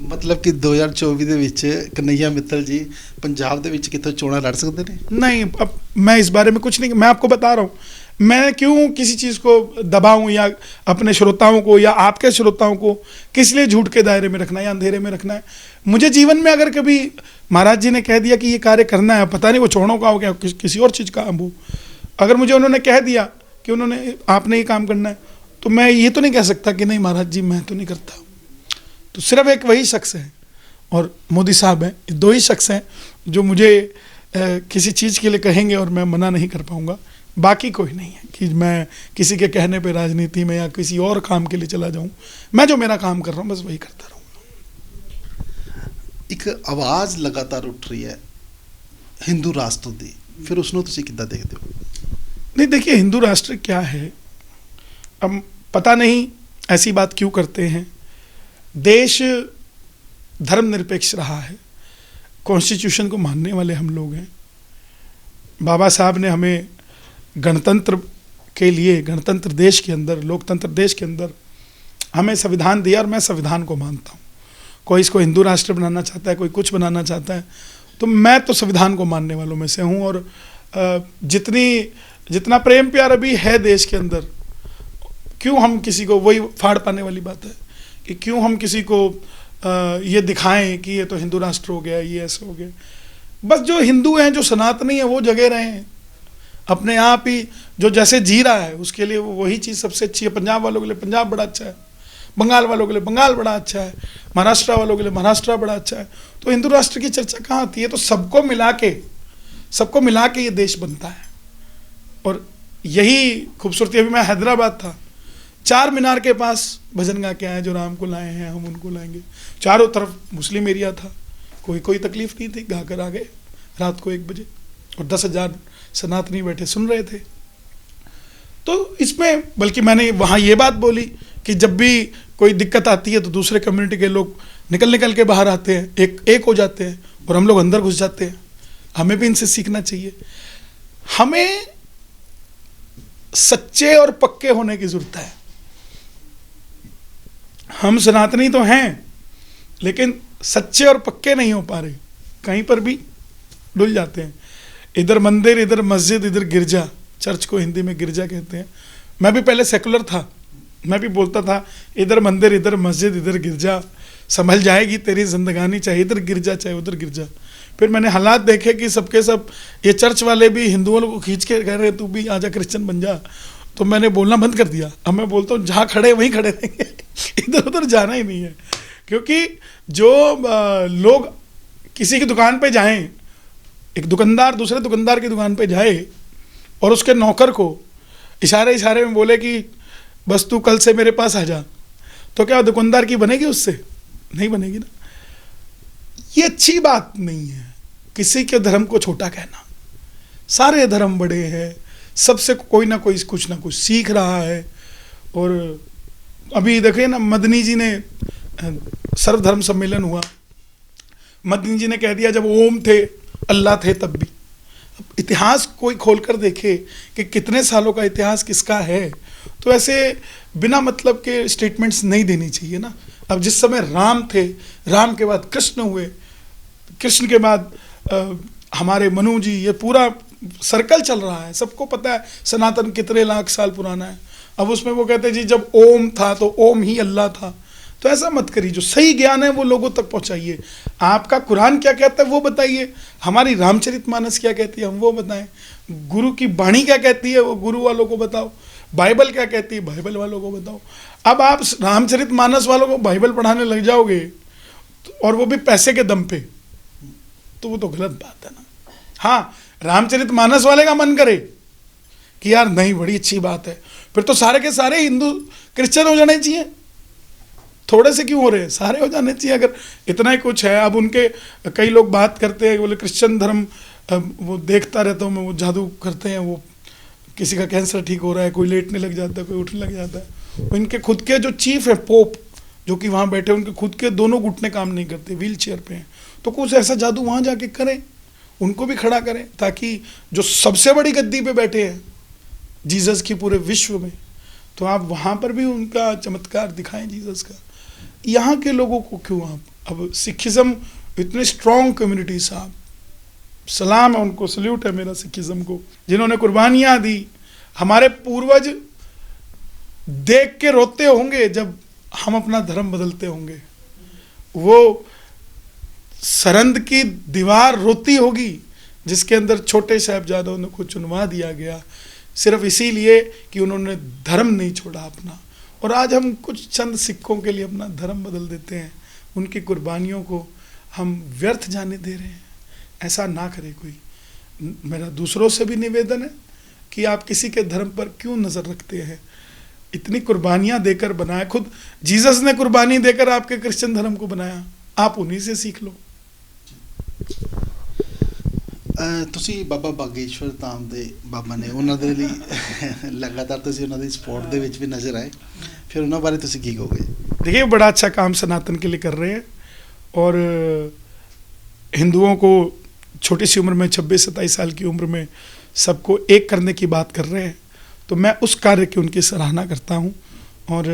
मतलब कि 2024 ਦੇ ਵਿੱਚ कन्हैया मित्तल जी पंजाब ਦੇ ਵਿੱਚ ਕਿਤੋਂ ਚੋਣਾਂ ਲੜ ਸਕਦੇ ਨੇ? नहीं, अब मैं इस बारे में कुछ नहीं, मैं आपको बता रहा हूँ, मैं क्यों किसी चीज़ को दबाऊं या अपने श्रोताओं को या आपके श्रोताओं को किस लिए झूठ के दायरे में रखना है या अंधेरे में रखना है। मुझे जीवन में अगर कभी महाराज जी ने कह दिया कि ये कार्य करना है, पता नहीं वो चोरों का हो गया, किसी और चीज़ का हो, अगर मुझे उन्होंने कह दिया कि उन्होंने आपने ये काम करना है, तो मैं ये तो नहीं कह सकता कि नहीं महाराज जी मैं तो नहीं करता। तो सिर्फ एक वही शख्स है और मोदी साहब हैं, 2 ही शख्स हैं जो मुझे किसी चीज़ के लिए कहेंगे और मैं मना नहीं कर पाऊँगा। बाकी कोई नहीं है कि मैं किसी के कहने पे राजनीति में या किसी और काम के लिए चला जाऊँ। मैं जो मेरा काम कर रहा हूँ बस वही करता रहूँगा। एक आवाज़ लगातार उठ रही है हिंदू राष्ट्र दी, फिर उसनों तुसीं किद्दां देखते हो? नहीं, देखिए, हिंदू राष्ट्र क्या है, अब पता नहीं ऐसी बात क्यों करते हैं। देश धर्मनिरपेक्ष रहा है, कॉन्स्टिट्यूशन को मानने वाले हम लोग हैं। बाबा साहब ने हमें गणतंत्र के लिए, गणतंत्र देश के अंदर, लोकतंत्र देश के अंदर हमें संविधान दिया और मैं संविधान को मानता हूँ। कोई इसको हिंदू राष्ट्र बनाना चाहता है, कोई कुछ बनाना चाहता है, तो मैं तो संविधान को मानने वालों में से हूँ। और जितना प्रेम प्यार अभी है देश के अंदर, क्यों हम किसी को, वही फाड़ पाने वाली बात है कि क्यों हम किसी को ये दिखाएं कि ये तो हिंदू राष्ट्र हो गया, ये ऐसे हो गया। बस जो हिंदू हैं, जो सनातनी है, वो जगह रहे हैं अपने आप ही, जो जैसे जी रहा है उसके लिए वही चीज़ सबसे अच्छी है। पंजाब वालों के लिए पंजाब बड़ा अच्छा है, बंगाल वालों के लिए बंगाल बड़ा अच्छा है, महाराष्ट्र वालों के लिए महाराष्ट्र बड़ा अच्छा है। तो हिंदू राष्ट्र की चर्चा कहाँ आती है? तो सबको मिला के ये देश बनता है और यही खूबसूरती। अभी मैं हैदराबाद था, 4 मीनार के पास भजन गा के आए, जो राम को लाए हैं हम उनको लाएंगे। चारों तरफ मुस्लिम एरिया था, कोई तकलीफ नहीं थी, गा कर आ गए रात को 1 बजे और 10,000 सनातनी बैठे सुन रहे थे। तो इसमें बल्कि मैंने वहाँ ये बात बोली कि जब भी कोई दिक्कत आती है तो दूसरे कम्युनिटी के लोग निकल के बाहर आते हैं, एक हो जाते हैं और हम लोग अंदर घुस जाते हैं। हमें भी इनसे सीखना चाहिए। हमें सच्चे और पक्के होने की जरूरत है। हम सनातनी तो हैं लेकिन सच्चे और पक्के नहीं हो पा रहे, कहीं पर भी डुल जाते हैं। इधर मंदिर, इधर मस्जिद, इधर गिरजा, चर्च को हिंदी में गिरजा कहते हैं। मैं भी पहले सेकुलर था, मैं भी बोलता था, इधर मंदिर इधर मस्जिद इधर गिरजा, संभल जाएगी तेरी जिंदगानी, चाहे इधर गिरजा चाहे उधर गिरजा। फिर मैंने हालात देखे कि सबके सब ये चर्च वाले भी हिंदुओं को खींच के कह रहे तू भी आजा क्रिश्चियन बन जा, तो मैंने बोलना बंद कर दिया। अब मैं बोलता हूँ जहाँ खड़े वहीं खड़े रहेंगे, इधर उधर जाना ही नहीं है। क्योंकि जो लोग किसी की दुकान पे जाएं, एक दुकानदार दूसरे दुकानदार की दुकान पे जाए और उसके नौकर को इशारे इशारे में बोले कि बस तू कल से मेरे पास आ जा, तो क्या दुकानदार की बनेगी? उससे नहीं बनेगी ना। ये अच्छी बात नहीं है किसी के धर्म को छोटा कहना। सारे धर्म बड़े हैं, सबसे कोई ना कोई कुछ ना कुछ सीख रहा है। और अभी देखिए ना, मदनी जी ने सर्वधर्म सम्मेलन हुआ, मदनी जी ने कह दिया जब ओम थे अल्लाह थे तब भी। अब इतिहास कोई खोलकर देखे कि कितने सालों का इतिहास किसका है, तो ऐसे बिना मतलब के स्टेटमेंट्स नहीं देनी चाहिए ना। अब जिस समय राम थे, राम के बाद कृष्ण हुए, कृष्ण के बाद हमारे मनु जी, ये पूरा सर्कल चल रहा है, सबको पता है सनातन कितने लाख साल पुराना है। अब उसमें वो कहते हैं जी जब ओम था तो ओम ही अल्लाह था। तो ऐसा मत करिए, जो सही ज्ञान है वो लोगों तक पहुंचाइए। आपका कुरान क्या कहता है वो बताइए, हमारी रामचरितमानस क्या कहती है हम वो बताएं, गुरु की वाणी क्या कहती है वो गुरु वालों को बताओ, बाइबल क्या कहती है बाइबल वालों को बताओ। अब आप रामचरितमानस वालों को बाइबल पढ़ाने लग जाओगे और वो भी पैसे के दम पे, तो वो तो गलत बात है ना। हाँ, रामचरितमानस वाले का मन करे कि यार नहीं बड़ी अच्छी बात है, फिर तो सारे के सारे हिंदू क्रिश्चियन हो जाने चाहिए, थोड़े से क्यों हो रहे हैं, सारे हो जाने चाहिए अगर इतना ही कुछ है। अब उनके कई लोग बात करते हैं, बोले क्रिश्चियन धर्म वो देखता रहता हूँ मैं, वो जादू करते हैं, वो किसी का कैंसर ठीक हो रहा है, कोई लेटने लग जाता है, कोई उठने लग जाता है। इनके खुद के जो चीफ है पोप जो कि वहाँ बैठे, उनके खुद के दोनों घुटने काम नहीं करते, व्हील चेयर पे हैं, तो कुछ ऐसा जादू वहाँ जाके करें, उनको भी खड़ा करें, ताकि जो सबसे बड़ी गद्दी पे बैठे हैं जीसस की पूरे विश्व में, तो आप वहाँ पर भी उनका चमत्कार दिखाएं जीसस का। यहाँ के लोगों को क्यों आप, अब सिखिज्म इतने स्ट्रॉन्ग कम्युनिटी साहब, सलाम है उनको, सल्यूट है मेरा सिखिज्म को, जिन्होंने कुर्बानियाँ दी। हमारे पूर्वज देख के रोते होंगे जब हम अपना धर्म बदलते होंगे, वो सरंद की दीवार रोती होगी जिसके अंदर छोटे साहिबजादों को चुनवा दिया गया सिर्फ इसीलिए कि उन्होंने धर्म नहीं छोड़ा अपना। और आज हम कुछ चंद सिक्कों के लिए अपना धर्म बदल देते हैं, उनकी कुर्बानियों को हम व्यर्थ जाने दे रहे हैं। ऐसा ना करे कोई। मेरा दूसरों से भी निवेदन है कि आप किसी के धर्म पर क्यों नज़र रखते हैं, इतनी कुर्बानियाँ देकर बनाया, खुद जीसस ने कुर्बानी देकर आपके क्रिश्चियन धर्म को बनाया, आप उन्हीं से सीख लो। ਤੁਸੀਂ ਬਾਬਾ ਬਾਗੇਸ਼ਵਰ ਧਾਮ ਦੇ ਬਾਬਾ ਨੇ, ਉਹਨਾਂ ਦੇ ਲਈ ਲਗਾਤਾਰ ਤੁਸੀਂ ਉਹਨਾਂ ਦੀ ਸਪੋਰਟ ਦੇ ਵਿੱਚ ਵੀ ਨਜ਼ਰ ਆਏ, ਫਿਰ ਉਹਨਾਂ ਬਾਰੇ ਤੁਸੀਂ ਕੀ ਕਹੋਗੇ? देखिए बड़ा अच्छा काम सनातन के लिए कर रहे हैं और हिंदुओं को छोटी सी उम्र में 26-27 साल की उम्र में सबको एक करने की बात कर रहे हैं, तो मैं उस कार्य की उनकी सराहना करता हूँ। और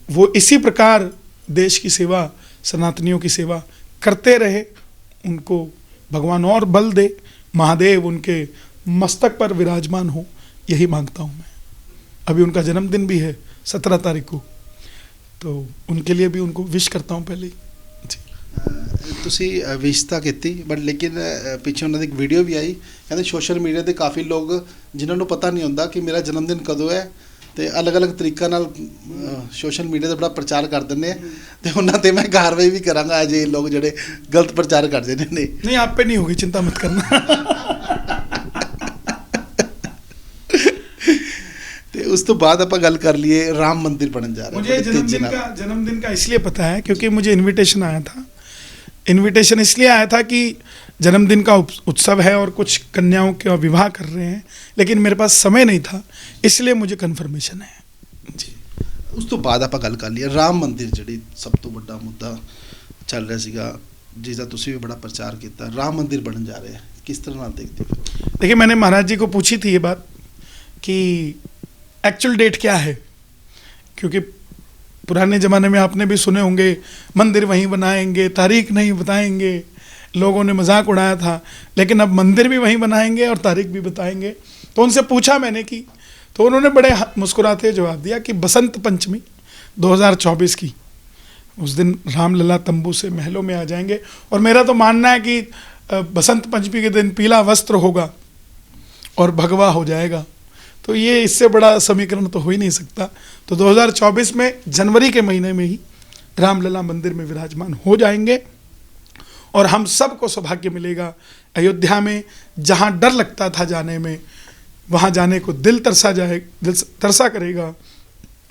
वो इसी प्रकार देश की सेवा, सनातनियों की सेवा करते रहे, उनको भगवान और बल दे, महादेव उनके मस्तक पर विराजमान हो, यही मांगता हूँ मैं। अभी उनका जन्मदिन भी है 17 तारीख को, तो उनके लिए भी उनको विश करता हूँ पहले जी। ਤੁਸੀਂ ਵਿਸ਼ ਤਾਂ ਕੀਤੀ, ਬਟ ਲੇਕਿਨ ਪਿੱਛੇ ਉਹਨਾਂ ਦੀ ਇੱਕ ਵੀਡੀਓ ਵੀ ਆਈ, ਕਹਿੰਦੇ ਸੋਸ਼ਲ ਮੀਡੀਆ ਤੇ ਕਾਫੀ ਲੋਕ ਜਿਨ੍ਹਾਂ ਨੂੰ ਪਤਾ ਨਹੀਂ ਹੁੰਦਾ ਕਿ ਮੇਰਾ ਜਨਮ ਦਿਨ ਕਦੋਂ ਹੈ, ਤੇ ਅਲੱਗ-ਅਲੱਗ ਤਰੀਕਾ ਨਾਲ ਸੋਸ਼ਲ ਮੀਡੀਆ ਤੇ ਬੜਾ ਪ੍ਰਚਾਰ ਕਰ ਦਿੰਦੇ ਆ, ਤੇ ਉਹਨਾਂ ਤੇ ਮੈਂ ਕਾਰਵਾਈ ਵੀ ਕਰਾਂਗਾ ਅਜੇ ਲੋਕ ਜਿਹੜੇ ਗਲਤ ਪ੍ਰਚਾਰ ਕਰਦੇ ਨੇ। नहीं आप पे नहीं होगी, चिंता मत करना। ਤੇ ਉਸ ਤੋਂ ਬਾਅਦ ਆਪਾਂ ਗੱਲ ਕਰ ਲਈਏ, राम मंदिर बनने जा रहा है। मुझे जन्मदिन का इसलिए पता है क्योंकि मुझे इनविटेशन आया था। इनविटेशन इसलिए आया था कि जन्मदिन का उत्सव है और कुछ कन्याओं का विवाह कर रहे हैं, लेकिन मेरे पास समय नहीं था, इसलिए मुझे कन्फर्मेशन है जी। ਉਸ ਤੋਂ ਬਾਅਦ ਆਪਾਂ ਗੱਲ ਕਰ ਲਈਏ ਰਾਮ ਮੰਦਿਰ, ਜਿਹੜੀ ਸਭ ਤੋਂ ਵੱਡਾ ਮੁੱਦਾ ਚੱਲ ਰਿਹਾ ਸੀਗਾ, ਜਿਸ ਦਾ ਤੁਸੀਂ ਵੀ ਬੜਾ ਪ੍ਰਚਾਰ ਕੀਤਾ, राम मंदिर बनने जा रहे हैं, किस तरह ਨਾਲ देखते हो? देखिए मैंने महाराज जी को पूछी थी ये बात कि एक्चुअल डेट क्या है, क्योंकि पुराने ज़माने में आपने भी सुने होंगे मंदिर वहीं बनाएंगे, तारीख नहीं बताएंगे, लोगों ने मजाक उड़ाया था, लेकिन अब मंदिर भी वहीं बनाएंगे और तारीख भी बताएंगे। तो उनसे पूछा मैंने कि तो उन्होंने बड़े मुस्कुराते हुए जवाब दिया कि बसंत पंचमी 2024 की उस दिन रामलला तंबू से महलों में आ जाएंगे। और मेरा तो मानना है कि बसंत पंचमी के दिन पीला वस्त्र होगा और भगवा हो जाएगा। तो ये इससे बड़ा समीकरण तो हो ही नहीं सकता। तो 2024 में जनवरी के महीने में ही रामलला मंदिर में विराजमान हो जाएंगे और हम सबको सौभाग्य मिलेगा। अयोध्या में जहाँ डर लगता था जाने में, वहाँ जाने को दिल तरसा करेगा।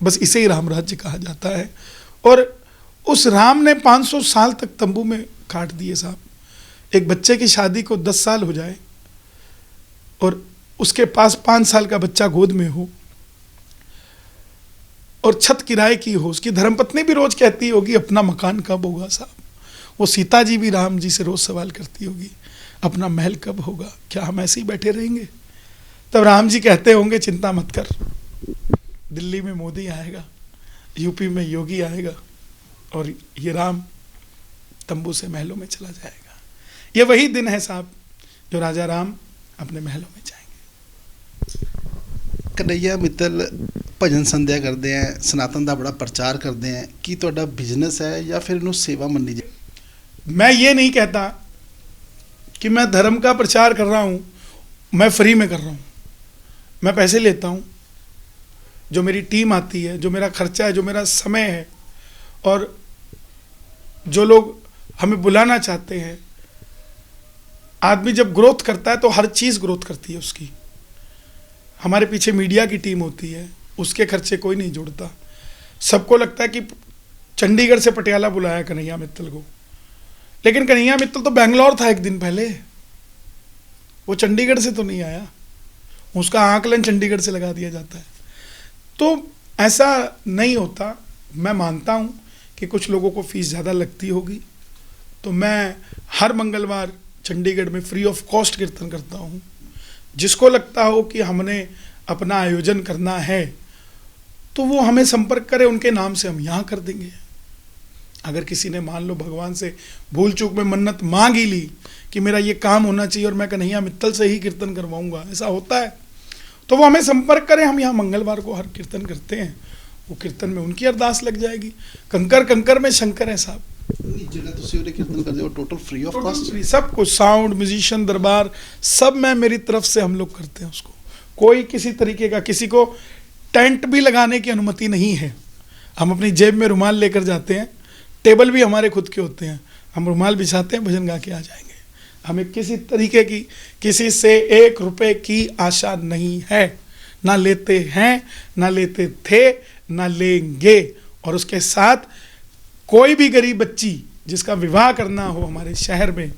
बस इसे ही राम राज्य कहा जाता है। और उस राम ने 500 साल तक तंबू में काट दिए साहब। एक बच्चे की शादी को 10 साल हो जाए और उसके पास 5 साल का बच्चा गोद में हो और छत किराए की हो, उसकी धर्मपत्नी भी रोज कहती होगी अपना मकान कब होगा साहब। वो सीता जी भी राम जी से रोज सवाल करती होगी अपना महल कब होगा, क्या हम ऐसे ही बैठे रहेंगे। तब राम जी कहते होंगे चिंता मत कर, दिल्ली में मोदी आएगा, यूपी में योगी आएगा और ये राम तंबू से महलों में चला जाएगा। ये वही दिन है साहब जो राजा राम अपने महलों में जाएंगे। कन्हैया मित्तल भजन संध्या करते हैं, सनातन का बड़ा प्रचार करते हैं, की ਤੁਹਾਡਾ बिजनेस है या फिर इन्हों सेवा मन्नी जाए? मैं ये नहीं कहता कि मैं धर्म का प्रचार कर रहा हूँ, मैं फ्री में कर रहा हूँ। मैं पैसे लेता हूँ, जो मेरी टीम आती है, जो मेरा खर्चा है, जो मेरा समय है, और जो लोग हमें बुलाना चाहते हैं। आदमी जब ग्रोथ करता है तो हर चीज़ ग्रोथ करती है उसकी। हमारे पीछे मीडिया की टीम होती है, उसके खर्चे कोई नहीं जोड़ता। सबको लगता है कि चंडीगढ़ से पटियाला बुलाया कन्हैया मित्तल को, लेकिन कन्हैया मित्तल तो बेंगलोर था एक दिन पहले, वो चंडीगढ़ से तो नहीं आया। उसका आकलन चंडीगढ़ से लगा दिया जाता है। तो ऐसा नहीं होता। मैं मानता हूँ कि कुछ लोगों को फीस ज़्यादा लगती होगी, तो मैं हर मंगलवार चंडीगढ़ में फ्री ऑफ कॉस्ट कीर्तन करता हूँ। जिसको लगता हो कि हमने अपना आयोजन करना है तो वो हमें संपर्क करे, उनके नाम से हम यहाँ कर देंगे। अगर किसी ने मान लो भगवान से भूल चूक में मन्नत मांग ही ली कि मेरा ये काम होना चाहिए और मैं कन्हैया मित्तल से ही कीर्तन करवाऊंगा, ऐसा होता है, तो वो हमें संपर्क करें। हम यहाँ मंगलवार को हर कीर्तन करते हैं, वो कीर्तन में उनकी अरदास लग जाएगी। कंकर कंकर में शंकर है साहब। कीर्तन करते हो टोटल फ्री ऑफ कॉस्ट? सब कुछ, साउंड, म्यूजिशियन, दरबार, सब मैं मेरी तरफ से हम लोग करते हैं उसको। कोई किसी तरीके का, किसी को टेंट भी लगाने की अनुमति नहीं है। हम अपनी जेब में रुमाल लेकर जाते हैं, टेबल भी हमारे खुद के होते हैं, हम रुमाल बिछाते हैं, भजन गा के आ जाएंगे। हमें किसी तरीके की, किसी से 1 रुपए की आशा नहीं है, ना लेते हैं, ना लेते थे, ना लेंगे। और उसके साथ कोई भी गरीब बच्ची जिसका विवाह करना हो हमारे शहर में,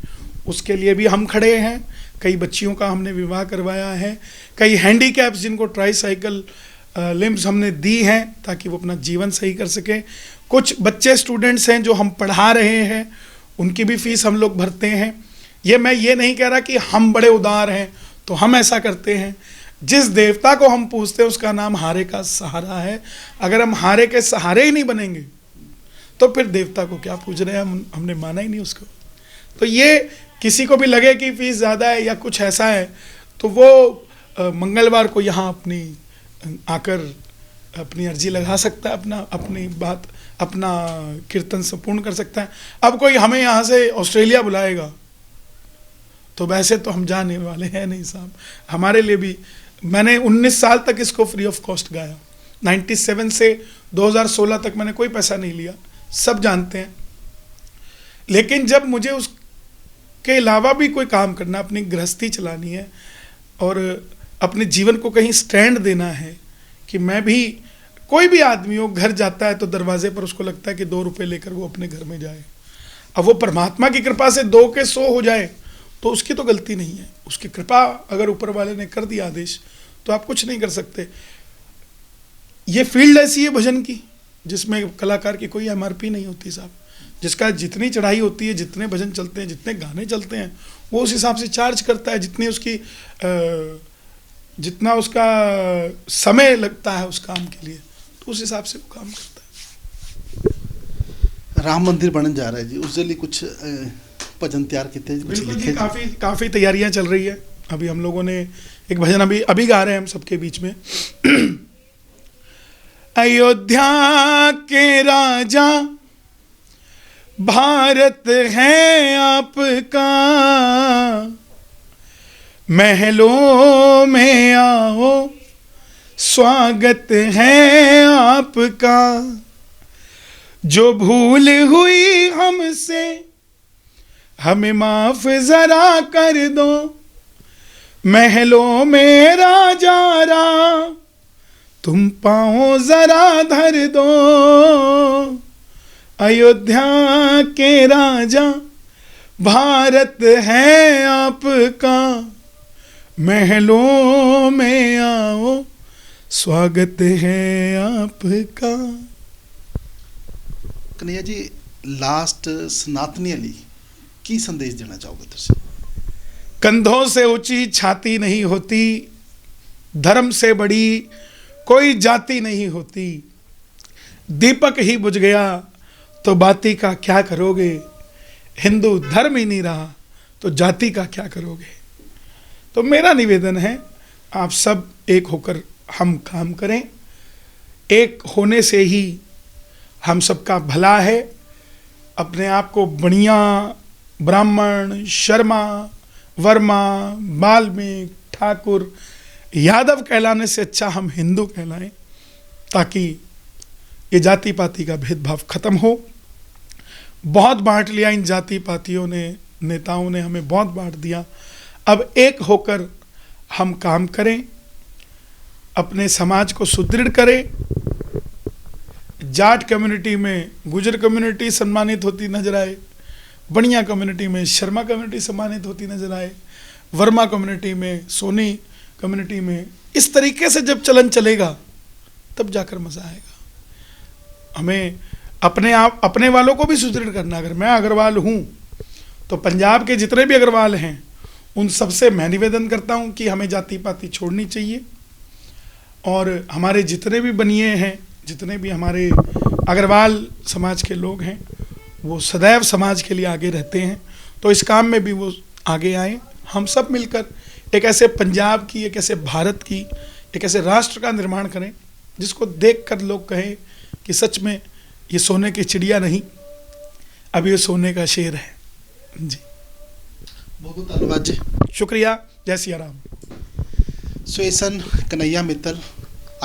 उसके लिए भी हम खड़े हैं। कई बच्चियों का हमने विवाह करवाया है, कई हैंडीकैप्स जिनको ट्राईसाइकिल लिम्स हमने दी हैं ताकि वो अपना जीवन सही कर सकें। कुछ बच्चे स्टूडेंट्स हैं जो हम पढ़ा रहे हैं, उनकी भी फीस हम लोग भरते हैं। मैं ये नहीं कह रहा कि हम बड़े उदार हैं तो हम ऐसा करते हैं। जिस देवता को हम पूजते हैं उसका नाम हारे का सहारा है। अगर हम हारे के सहारे ही नहीं बनेंगे तो फिर देवता को क्या पूज रहे हैं, हमने माना ही नहीं उसको। तो ये किसी को भी लगे कि फीस ज़्यादा है या कुछ ऐसा है तो वो मंगलवार को यहाँ आकर अपनी अर्जी लगा सकता है, अपनी बात, अपना कीर्तन संपूर्ण कर सकता है। अब कोई हमें यहाँ से ऑस्ट्रेलिया बुलाएगा तो वैसे तो हम जाने वाले हैं नहीं साहब। हमारे लिए भी, मैंने 19 साल तक इसको फ्री ऑफ कॉस्ट गाया। 97 से 2016 तक मैंने कोई पैसा नहीं लिया, सब जानते हैं। लेकिन जब मुझे उसके अलावा भी कोई काम करना, अपनी गृहस्थी चलानी है और अपने जीवन को कहीं स्टैंड देना है कि मैं भी, कोई भी आदमी हो, घर जाता है तो दरवाजे पर उसको लगता है कि 2 रुपए लेकर वो अपने घर में जाए। अब वो परमात्मा की कृपा से 2 के 100 हो जाए तो उसकी तो गलती नहीं है। उसकी कृपा अगर ऊपर वाले ने कर दिया आदेश तो आप कुछ नहीं कर सकते। ये फील्ड ऐसी है भजन की जिसमें कलाकार की कोई एमआरपी नहीं होती साहब। जिसका जितनी चढ़ाई होती है, जितने भजन चलते हैं, जितने गाने चलते हैं, वो उस हिसाब से चार्ज करता है। जितनी उसकी जितना उसका समय लगता है उस काम के लिए, तो उस हिसाब से वो काम करता है। राम मंदिर बनने जा रहा है जी, उसके लिए कुछ भजन तैयार किए, बिल्कुल जी, काफ़ी तैयारियां चल रही है। अभी हम लोगों ने एक भजन अभी अभी गा रहे हैं हम सबके बीच में। अयोध्या के राजा भारत है आपका, महलों में आओ स्वागत है आपका। जो भूल हुई हमसे हमें माफ जरा कर दो, महलों में राजा तुम पाओ जरा धर दो। अयोध्या के राजा भारत है आपका, महलों में आओ स्वागत है आपका। कन्हैया जी, लास्ट सनातनी अली की संदेश देना चाहोगे तुझसे? कंधों से ऊंची छाती नहीं होती, धर्म से बड़ी कोई जाति नहीं होती। दीपक ही बुझ गया तो बाती का क्या करोगे, हिंदू धर्म ही नहीं रहा तो जाति का क्या करोगे। तो मेरा निवेदन है आप सब एक होकर हम काम करें, एक होने से ही हम सबका भला है। अपने आप को बनिया, ब्राह्मण, शर्मा, वर्मा, बाल्मीकि, ठाकुर, यादव कहलाने से अच्छा हम हिंदू कहलाएं, ताकि ये जाति पाति का भेदभाव खत्म हो। बहुत बांट लिया इन जाति पातियों ने, नेताओं ने हमें बहुत बांट दिया। अब एक होकर हम काम करें, अपने समाज को सुदृढ़ करें। जाट कम्युनिटी में गुजर कम्युनिटी सम्मानित होती नजर आए, बनिया कम्युनिटी में शर्मा कम्युनिटी सम्मानित होती नजर आए, वर्मा कम्युनिटी में, सोनी कम्युनिटी में। इस तरीके से जब चलन चलेगा तब जाकर मजा आएगा। हमें अपने आप, अपने वालों को भी सुदृढ़ करना। अगर मैं अग्रवाल हूं तो पंजाब के जितने भी अग्रवाल हैं उन सबसे मैं निवेदन करता हूं कि हमें जाति पाति छोड़नी चाहिए। और हमारे जितने भी बनिए हैं, जितने भी हमारे अग्रवाल समाज के लोग हैं, वो सदैव समाज के लिए आगे रहते हैं। तो इस काम में भी वो आगे आए। हम सब मिलकर एक ऐसे पंजाब की, एक ऐसे भारत की, एक ऐसे राष्ट्र का निर्माण करें जिसको देखकर लोग कहें कि सच में ये सोने की चिड़िया नहीं, अब ये सोने का शेर है। जी, बहुत बहुत धन्यवाद जी। शुक्रिया। जय सिया राम। ਸੋ ਇਹ ਸਨ ਕਨਈਆ ਮਿੱਤਲ।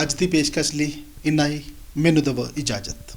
ਅੱਜ ਦੀ ਪੇਸ਼ਕਸ਼ ਲਈ ਇੰਨਾ ਹੀ। ਮੈਨੂੰ ਦਿਓ ਇਜਾਜ਼ਤ।